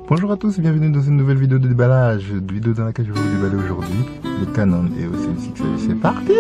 Bonjour à tous et bienvenue dans une nouvelle vidéo de déballage, vidéo dans laquelle je vais vous déballer aujourd'hui le Canon EOS M6. C'est parti!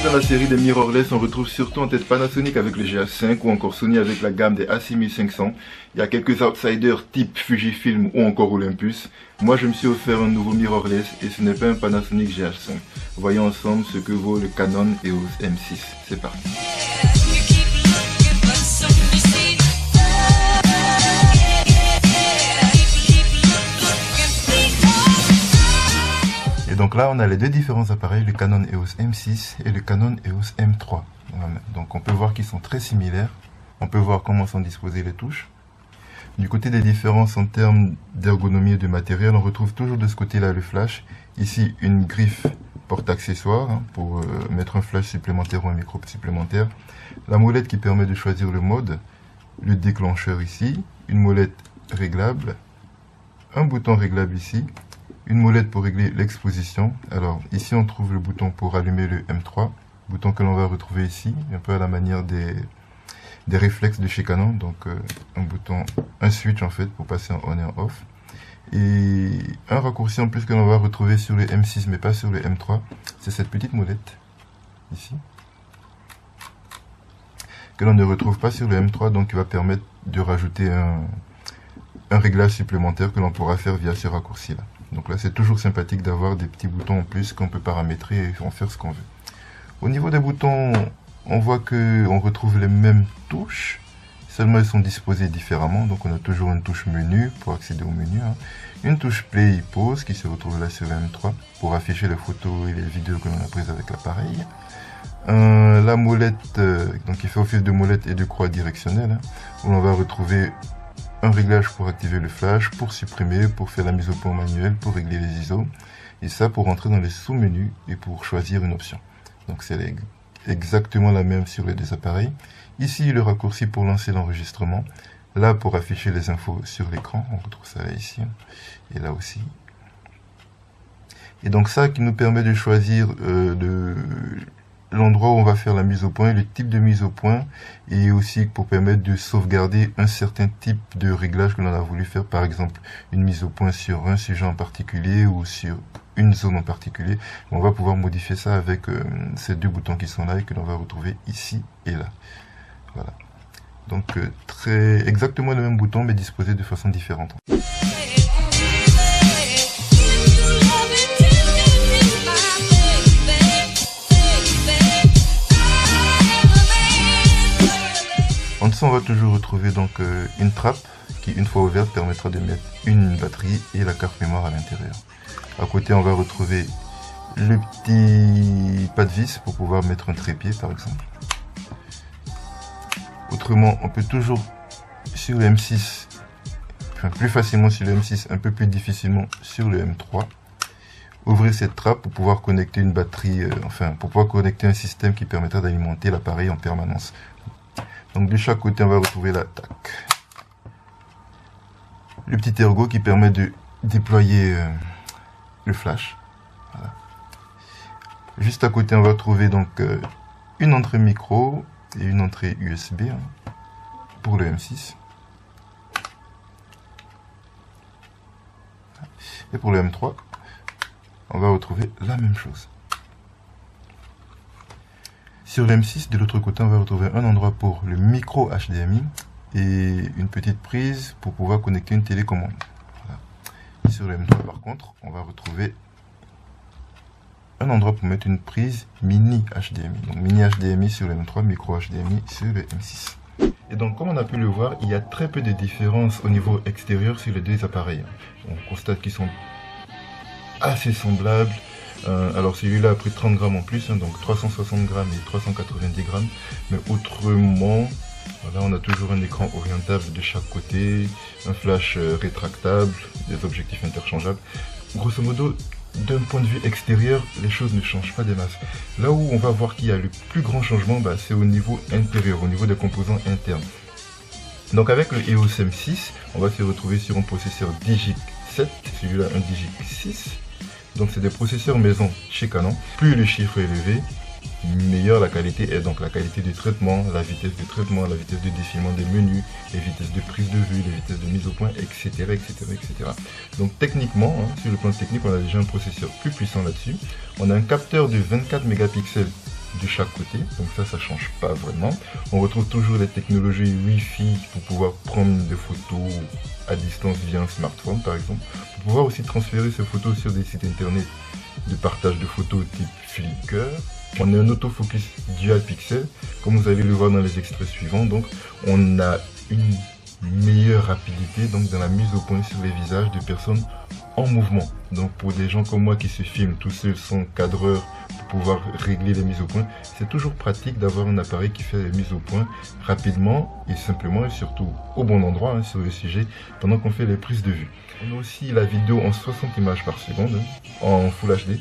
Dans la série des mirrorless, on retrouve surtout en tête Panasonic avec le GH5 ou encore Sony avec la gamme des A6500. Il y a quelques outsiders type Fujifilm ou encore Olympus. Moi je me suis offert un nouveau mirrorless et ce n'est pas un Panasonic GH5. Voyons ensemble ce que vaut le Canon EOS M6. C'est parti. Et donc là on a les deux différents appareils, le Canon EOS M6 et le Canon EOS M3. Donc on peut voir qu'ils sont très similaires. On peut voir comment sont disposées les touches. Du côté des différences en termes d'ergonomie et de matériel, on retrouve toujours de ce côté-là le flash. Ici une griffe porte-accessoire pour mettre un flash supplémentaire ou un micro supplémentaire. La molette qui permet de choisir le mode. Le déclencheur ici. Une molette réglable. Un bouton réglable ici. Une molette pour régler l'exposition. Alors ici on trouve le bouton pour allumer le M3, bouton que l'on va retrouver ici, un peu à la manière des réflexes de chez Canon. Donc un bouton, un switch en fait pour passer en on et en off. Et un raccourci en plus que l'on va retrouver sur le M6 mais pas sur le M3, c'est cette petite molette ici, que l'on ne retrouve pas sur le M3, donc qui va permettre de rajouter un réglage supplémentaire que l'on pourra faire via ce raccourci là. Donc là c'est toujours sympathique d'avoir des petits boutons en plus qu'on peut paramétrer et en faire ce qu'on veut. Au niveau des boutons, on voit que on retrouve les mêmes touches, seulement elles sont disposées différemment. Donc on a toujours une touche menu pour accéder au menu, une touche play pause qui se retrouve là sur le M3 pour afficher les photos et les vidéos que l'on a prises avec l'appareil. La molette, donc qui fait office de molette et de croix directionnelle, où l'on va retrouver un réglage pour activer le flash, pour supprimer, pour faire la mise au point manuelle, pour régler les ISO, et ça pour entrer dans les sous-menus et pour choisir une option. Donc c'est exactement la même sur les deux appareils. Ici le raccourci pour lancer l'enregistrement, là pour afficher les infos sur l'écran, on retrouve ça là ici, et là aussi. Et donc ça qui nous permet de choisir l'endroit où on va faire la mise au point, le type de mise au point, et aussi pour permettre de sauvegarder un certain type de réglage que l'on a voulu faire, par exemple une mise au point sur un sujet en particulier ou sur une zone en particulier. On va pouvoir modifier ça avec ces deux boutons qui sont là et que l'on va retrouver ici et là. Voilà. Donc exactement le même bouton mais disposé de façon différente. En dessous, on va toujours retrouver donc une trappe qui, une fois ouverte, permettra de mettre une batterie et la carte mémoire à l'intérieur. À côté, on va retrouver le petit pas de vis pour pouvoir mettre un trépied, par exemple. Autrement, on peut toujours sur le M6, enfin plus facilement sur le M6, un peu plus difficilement sur le M3, ouvrir cette trappe pour pouvoir connecter une batterie, pour pouvoir connecter un système qui permettra d'alimenter l'appareil en permanence. Donc de chaque côté, on va retrouver l'attaque. Le petit ergot qui permet de déployer le flash. Voilà. Juste à côté, on va trouver donc une entrée micro et une entrée USB pour le M6. Et pour le M3, on va retrouver la même chose. Sur le M6, de l'autre côté, on va retrouver un endroit pour le micro HDMI et une petite prise pour pouvoir connecter une télécommande. Voilà. Sur le M3, par contre, on va retrouver un endroit pour mettre une prise mini HDMI. Donc mini HDMI sur le M3, micro HDMI sur le M6. Et Et donc, comme on a pu le voir, il y a très peu de différence au niveau extérieur sur les deux appareils. On constate qu'ils sont assez semblables. Alors celui-là a pris 30 grammes en plus, hein, donc 360 grammes et 390 grammes. Mais autrement, voilà, on a toujours un écran orientable de chaque côté, un flash rétractable, des objectifs interchangeables. Grosso modo, d'un point de vue extérieur, les choses ne changent pas des masses. Là où on va voir qu'il y a le plus grand changement, c'est au niveau intérieur, au niveau des composants internes. Donc avec le EOS M6, on va se retrouver sur un processeur Digic 7, celui-là un Digic 6. Donc c'est des processeurs maison chez Canon. Plus le chiffre est élevé, meilleure la qualité est. Donc la qualité de traitement, la vitesse de traitement, la vitesse de défilement des menus, les vitesses de prise de vue, les vitesses de mise au point, etc. etc. Donc techniquement, sur le plan technique, on a déjà un processeur plus puissant là-dessus. On a un capteur de 24 mégapixels de chaque côté, donc ça change pas vraiment. On retrouve toujours les technologies Wi-Fi pour pouvoir prendre des photos à distance via un smartphone par exemple, pour pouvoir aussi transférer ces photos sur des sites internet de partage de photos type Flickr. On a un autofocus dual pixel, comme vous allez le voir dans les extraits suivants. Donc on a une meilleure rapidité donc dans la mise au point sur les visages de personnes en mouvement. Donc pour des gens comme moi qui se filment tout seuls sans cadreur pour pouvoir régler les mises au point, c'est toujours pratique d'avoir un appareil qui fait les mises au point rapidement et simplement et surtout au bon endroit sur le sujet pendant qu'on fait les prises de vue. On a aussi la vidéo en 60 images par seconde en Full HD.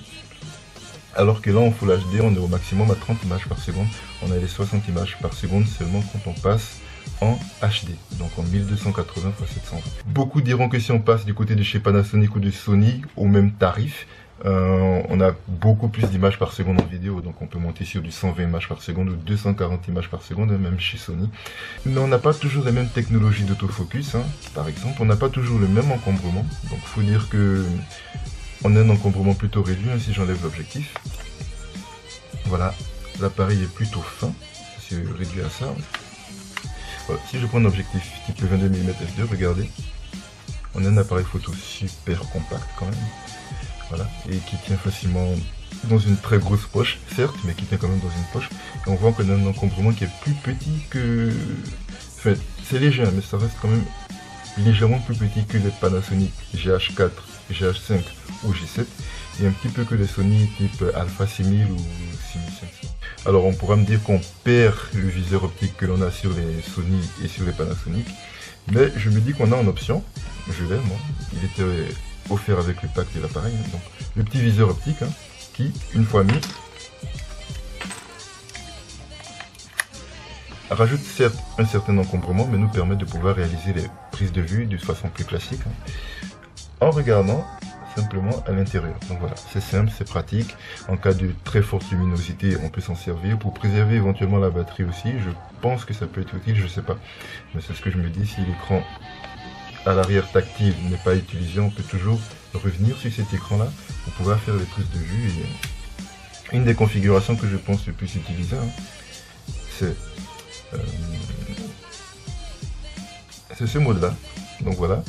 Alors que là en Full HD on est au maximum à 30 images par seconde. On a les 60 images par seconde seulement quand on passe en HD, donc en 1280 x 720. Beaucoup diront que si on passe du côté de chez Panasonic ou de Sony au même tarif, on a beaucoup plus d'images par seconde en vidéo, donc on peut monter sur du 120 images par seconde ou 240 images par seconde, même chez Sony. Mais on n'a pas toujours les mêmes technologies d'autofocus, par exemple, on n'a pas toujours le même encombrement, donc il faut dire que on a un encombrement plutôt réduit si j'enlève l'objectif. Voilà, l'appareil est plutôt fin, c'est réduit à ça. Voilà. Si je prends un objectif type 22 mm f2, regardez, on a un appareil photo super compact quand même, voilà, et qui tient facilement dans une très grosse poche, certes, mais qui tient quand même dans une poche. Et on voit qu'on a un encombrement qui est plus petit que... Enfin, c'est léger, mais ça reste quand même légèrement plus petit que les Panasonic GH4, GH5 ou G7, et un petit peu que les Sony type Alpha 6000 ou 6500. Alors on pourra me dire qu'on perd le viseur optique que l'on a sur les Sony et sur les Panasonic, mais je me dis qu'on a en option, je l'ai moi, il était offert avec le pack de l'appareil, donc le petit viseur optique qui, une fois mis, rajoute certes un certain encombrement, mais nous permet de pouvoir réaliser les prises de vue de façon plus classique, en regardant simplement à l'intérieur. Donc voilà, c'est simple, c'est pratique. En cas de très forte luminosité, on peut s'en servir pour préserver éventuellement la batterie aussi. Je pense que ça peut être utile, je sais pas, mais c'est ce que je me dis. Si l'écran à l'arrière tactile n'est pas utilisé, on peut toujours revenir sur cet écran là pour pouvoir faire les prises de vue. Et une des configurations que je pense le plus utilisée, c'est ce mode là. Donc voilà,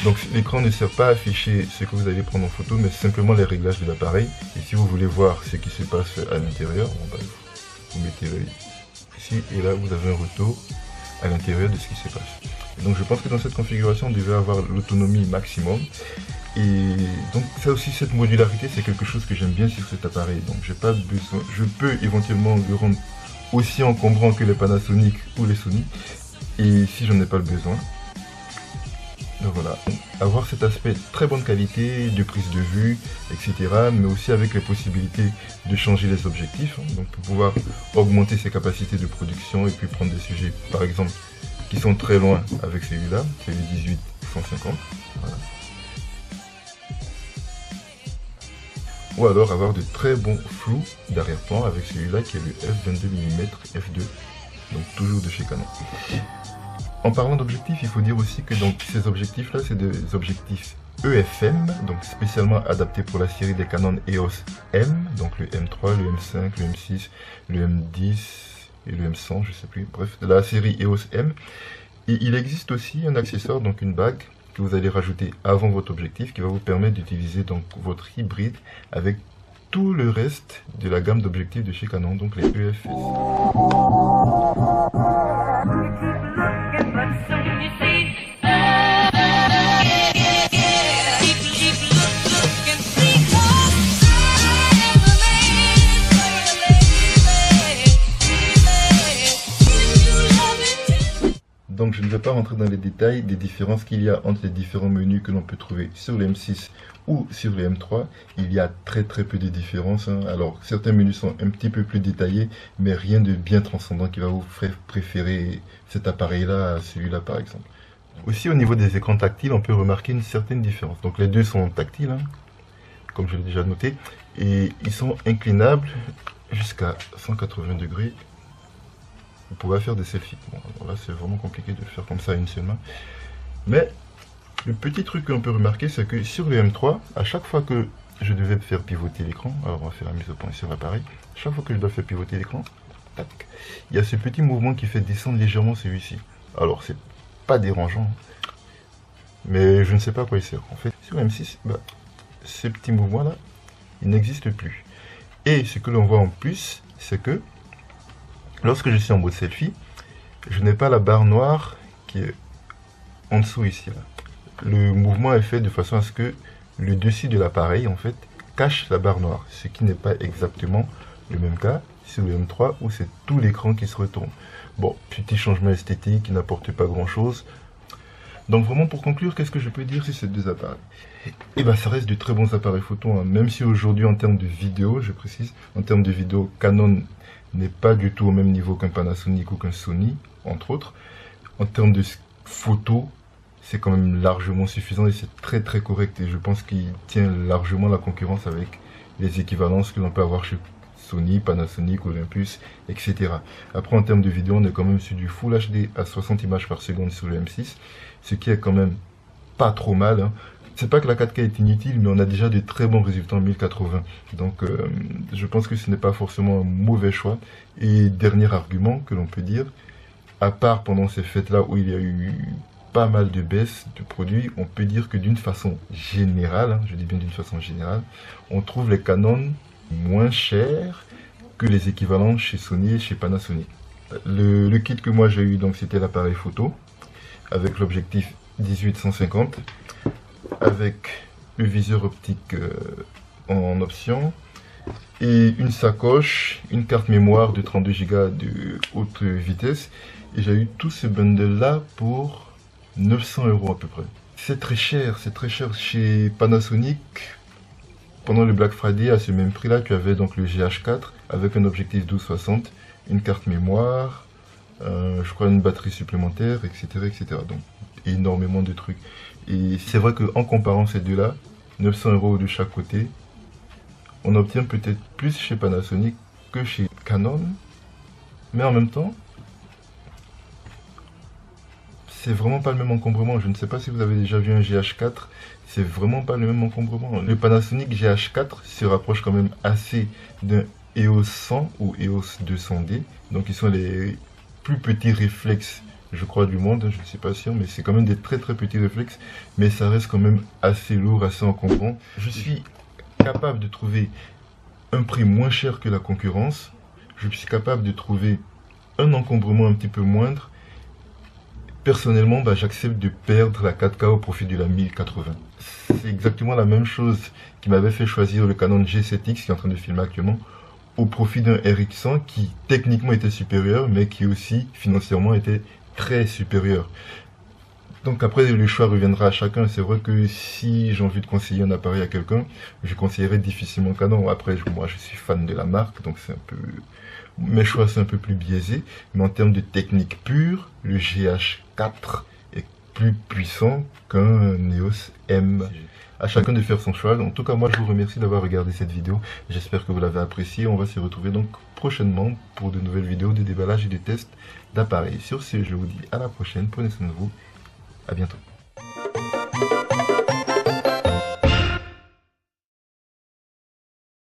donc l'écran ne sert pas à afficher ce que vous allez prendre en photo, mais simplement les réglages de l'appareil. Et si vous voulez voir ce qui se passe à l'intérieur, vous mettez l'œil ici et là vous avez un retour à l'intérieur de ce qui se passe. Et donc je pense que dans cette configuration on devait avoir l'autonomie maximum. Et donc ça aussi, cette modularité, c'est quelque chose que j'aime bien sur cet appareil. Donc j'ai pas besoin, je peux éventuellement le rendre aussi encombrant que les Panasonic ou les Sony, et si j'en ai pas le besoin. Donc voilà, avoir cet aspect très bonne qualité de prise de vue, etc. Mais aussi avec les possibilités de changer les objectifs, donc pour pouvoir augmenter ses capacités de production et puis prendre des sujets par exemple qui sont très loin avec celui-là, c'est le 18-150. Voilà. Ou alors avoir de très bons flous d'arrière-plan avec celui-là qui est le f22 mm f2, donc toujours de chez Canon. En parlant d'objectifs, il faut dire aussi que donc, ces objectifs-là, c'est des objectifs EFM, donc spécialement adaptés pour la série des Canon EOS M, donc le M3, le M5, le M6, le M10 et le M100, je sais plus, bref, de la série EOS M. Et il existe aussi un accessoire, donc une bague, que vous allez rajouter avant votre objectif, qui va vous permettre d'utiliser donc votre hybride avec tout le reste de la gamme d'objectifs de chez Canon, donc les EFS. Donc je ne vais pas rentrer dans les détails des différences qu'il y a entre les différents menus que l'on peut trouver sur le M6 ou sur le M3. Il y a très peu de différences, hein. Alors certains menus sont un petit peu plus détaillés, mais rien de bien transcendant qui va vous faire préférer cet appareil-là à celui-là par exemple. Aussi au niveau des écrans tactiles, on peut remarquer une certaine différence. Donc les deux sont tactiles, hein, comme je l'ai déjà noté, et ils sont inclinables jusqu'à 180 degrés. Vous pouvez faire des selfies. Bon, là, c'est vraiment compliqué de le faire comme ça à une seule main. Mais le petit truc que l'on peut remarquer, c'est que sur le M3, à chaque fois que je devais faire pivoter l'écran, alors on va faire la mise au point sur l'appareil, chaque fois que je dois faire pivoter l'écran, tac, il y a ce petit mouvement qui fait descendre légèrement celui-ci. Alors, c'est pas dérangeant, mais je ne sais pas à quoi il sert. En fait, sur le M6, ce petit mouvement-là, il n'existe plus. Et ce que l'on voit en plus, c'est que lorsque je suis en mode selfie, je n'ai pas la barre noire qui est en dessous ici. Là. Le mouvement est fait de façon à ce que le dessus de l'appareil, en fait, cache la barre noire. Ce qui n'est pas exactement le même cas sur le M3 où c'est tout l'écran qui se retourne. Bon, petit changement esthétique qui n'apporte pas grand-chose. Donc vraiment pour conclure, qu'est-ce que je peux dire sur ces deux appareils? Et ben ça reste de très bons appareils photo, hein. Même si aujourd'hui en termes de vidéo, je précise, en termes de vidéo, Canon n'est pas du tout au même niveau qu'un Panasonic ou qu'un Sony, entre autres. En termes de photo, c'est quand même largement suffisant et c'est très correct. Et je pense qu'il tient largement la concurrence avec les équivalences que l'on peut avoir chez Sony, Panasonic, Olympus, etc. Après, en termes de vidéo, on est quand même sur du Full HD à 60 images par seconde sur le M6, ce qui est quand même pas trop mal, hein. C'est pas que la 4K est inutile, mais on a déjà de très bons résultats en 1080. Donc, je pense que ce n'est pas forcément un mauvais choix. Et dernier argument que l'on peut dire, à part pendant ces fêtes-là où il y a eu pas mal de baisses de produits, on peut dire que d'une façon générale, hein, je dis bien d'une façon générale, on trouve les Canon moins chers que les équivalents chez Sony et chez Panasonic. Le kit que moi j'ai eu, donc c'était l'appareil photo avec l'objectif 18-150, avec le viseur optique en option et une sacoche, une carte mémoire de 32 Go de haute vitesse, et j'ai eu tout ce bundle là pour 900 € à peu près. C'est très cher chez Panasonic. Pendant le Black Friday, à ce même prix là, tu avais donc le GH4 avec un objectif 12-60, une carte mémoire, je crois une batterie supplémentaire, etc. Donc énormément de trucs. Et c'est vrai qu'en comparant ces deux-là, 900 € de chaque côté, on obtient peut-être plus chez Panasonic que chez Canon. Mais en même temps, c'est vraiment pas le même encombrement. Je ne sais pas si vous avez déjà vu un GH4, c'est vraiment pas le même encombrement. Le Panasonic GH4 se rapproche quand même assez d'un EOS 100 ou EOS 200D. Donc ils sont les plus petits réflexes, je crois, du monde, je ne suis pas sûr, mais c'est quand même des très petits réflexes, mais ça reste quand même assez lourd, assez encombrant. Je suis capable de trouver un prix moins cher que la concurrence, je suis capable de trouver un encombrement un petit peu moindre. Personnellement, j'accepte de perdre la 4K au profit de la 1080. C'est exactement la même chose qui m'avait fait choisir le Canon G7X qui est en train de filmer actuellement, au profit d'un RX100 qui techniquement était supérieur, mais qui aussi financièrement était très supérieur. Donc après, le choix reviendra à chacun. C'est vrai que si j'ai envie de conseiller un appareil à quelqu'un, je conseillerais difficilement Canon. Après, moi je suis fan de la marque, donc c'est un peu... mes choix sont un peu plus biaisés. Mais en termes de technique pure, le GH4 est plus puissant qu'un EOS M. À chacun de faire son choix. En tout cas, moi je vous remercie d'avoir regardé cette vidéo. J'espère que vous l'avez appréciée. On va se retrouver donc prochainement pour de nouvelles vidéos de déballage et de tests d'appareils. Sur ce, je vous dis à la prochaine. Prenez soin de vous. À bientôt.